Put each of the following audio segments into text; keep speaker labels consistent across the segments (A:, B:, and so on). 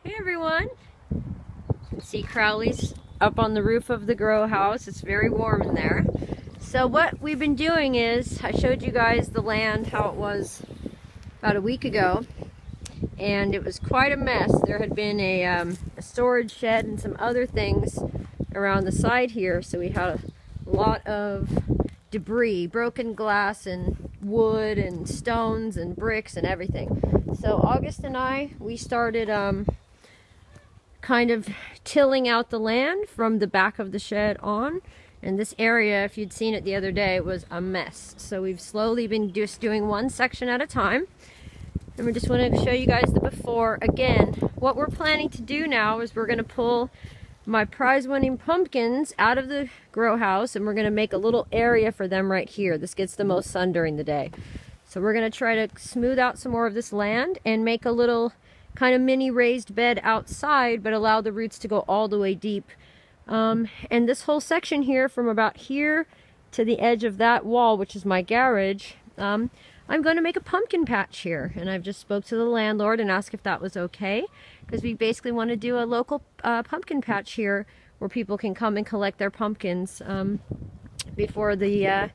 A: Hey everyone! You can see Crowley's up on the roof of the grow house. It's very warm in there. So what we've been doing is, I showed you guys the land, how it was about a week ago, and it was quite a mess. There had been a storage shed and some other things around the side here, so we had a lot of debris, broken glass and wood and stones and bricks and everything. So August and I, we started kind of tilling out the land from the back of the shed on. And this area, if you'd seen it the other day, was a mess. So we've slowly been just doing one section at a time. And we just want to show you guys the before. Again, what we're planning to do now is we're going to pull my prize-winning pumpkins out of the grow house, and we're going to make a little area for them right here. This gets the most sun during the day. So we're going to try to smooth out some more of this land and make a little kind of mini raised bed outside, but allow the roots to go all the way deep. And this whole section here, from about here to the edge of that wall, which is my garage, I'm going to make a pumpkin patch here. And I've just spoke to the landlord and asked if that was okay, because we basically want to do a local pumpkin patch here where people can come and collect their pumpkins before the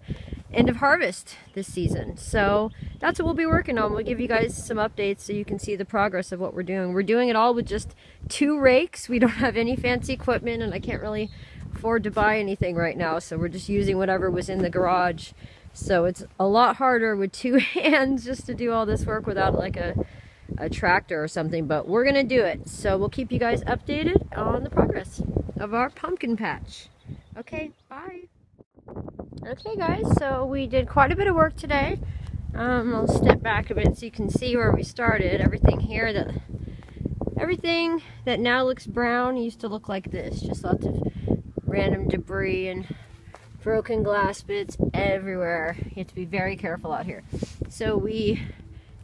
A: end of harvest this season. So that's what we'll be working on. We'll give you guys some updates so you can see the progress of what we're doing. We're doing it all with just 2 rakes. We don't have any fancy equipment, and I can't really afford to buy anything right now, so we're just using whatever was in the garage. So it's a lot harder with 2 hands just to do all this work without like a tractor or something, but we're gonna do it. So we'll keep you guys updated on the progress of our pumpkin patch. Okay, bye. Okay guys, so we did quite a bit of work today. I'll step back a bit so you can see where we started. Everything that now looks brown used to look like this. Just lots of random debris and broken glass bits everywhere. You have to be very careful out here. So we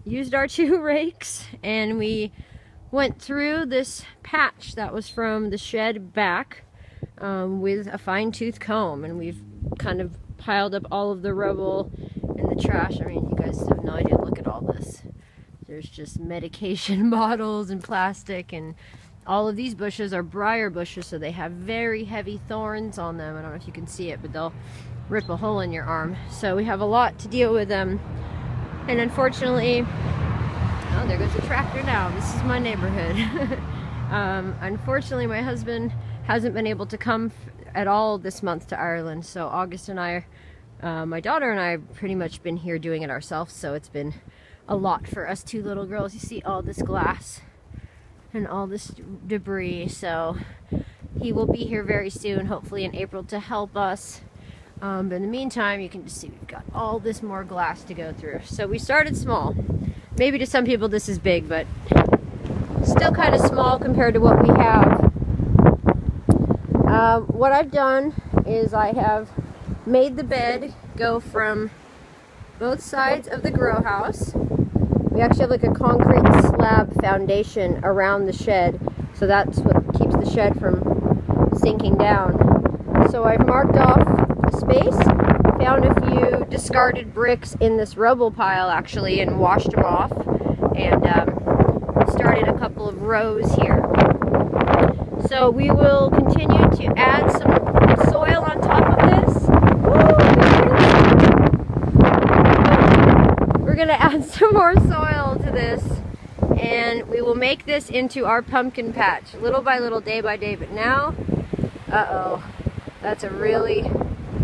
A: used our 2 rakes and we went through this patch that was from the shed back with a fine-tooth comb, and we've kind of piled up all of the rubble and the trash. I mean, you guys have no idea. Look at all this. There's just medication bottles and plastic, and all of these bushes are briar bushes, so they have very heavy thorns on them. I don't know if you can see it, but they'll rip a hole in your arm. So we have a lot to deal with them. And unfortunately, oh, there goes the tractor now. This is my neighborhood. Unfortunately, my husband hasn't been able to come at all this month to Ireland. So August and I, my daughter and I, have pretty much been here doing it ourselves. So it's been a lot for us 2 little girls. You see all this glass and all this debris. So he will be here very soon, hopefully in April, to help us. But in the meantime, you can just see we've got all this more glass to go through. So we started small. Maybe to some people this is big, but still kind of small compared to what we have. What I've done is I have made the bed go from both sides of the grow house. We actually have like a concrete slab foundation around the shed, so that's what keeps the shed from sinking down. So I've marked off a space, found a few discarded bricks in this rubble pile actually, and washed them off, and started a couple of rows here. So we will continue to add some soil on top of this. We're going to add some more soil to this, and we will make this into our pumpkin patch, little by little, day by day. But now, uh-oh, that's a really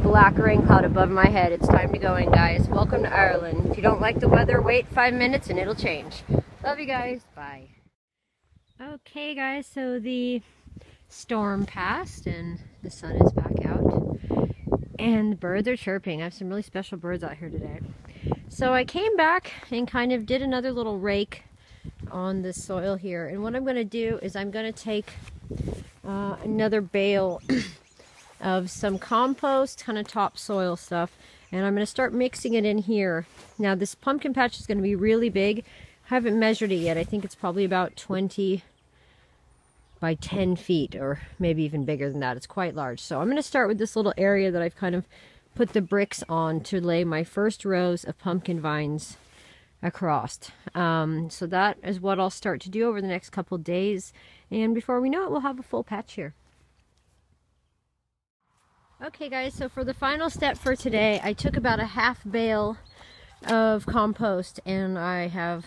A: black rain cloud above my head. It's time to go in, guys. Welcome to Ireland. If you don't like the weather, wait 5 minutes and it'll change. Love you guys. Bye. Okay, guys, so the storm passed and the sun is back out and the birds are chirping. I have some really special birds out here today. So I came back and kind of did another little rake on the soil here, and what I'm going to do is I'm going to take another bale of some compost, kind of topsoil stuff, and I'm going to start mixing it in here. Now this pumpkin patch is going to be really big. I haven't measured it yet. I think it's probably about 20 by 10 feet, or maybe even bigger than that. It's quite large. So I'm going to start with this little area that I've kind of put the bricks on to lay my first rows of pumpkin vines across. So that is what I'll start to do over the next couple days, and before we know it, we'll have a full patch here. Okay guys, so for the final step for today, I took about a half bale of compost and I have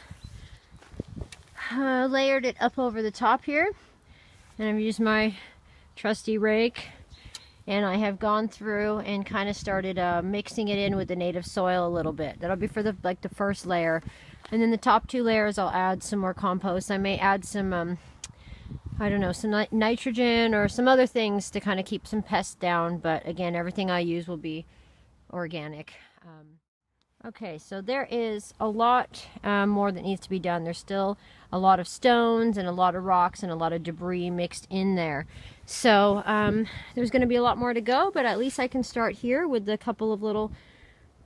A: layered it up over the top here, and I've used my trusty rake, and I have gone through and kind of started mixing it in with the native soil a little bit. That'll be for the first layer, and then the top 2 layers I'll add some more compost. I may add some I don't know, some nitrogen or some other things to kind of keep some pests down, but again, everything I use will be organic. Okay, so there is a lot more that needs to be done. There's still a lot of stones and a lot of rocks and a lot of debris mixed in there. So there's going to be a lot more to go, but at least I can start here with a couple of little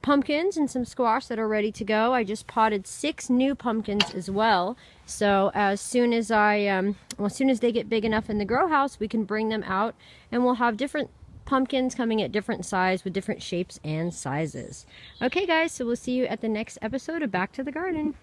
A: pumpkins and some squash that are ready to go. I just potted 6 new pumpkins as well. So as soon as as soon as they get big enough in the grow house, we can bring them out, and we'll have different pumpkins coming at different size with different shapes and sizes. Okay guys, so we'll see you at the next episode of Back to the Garden.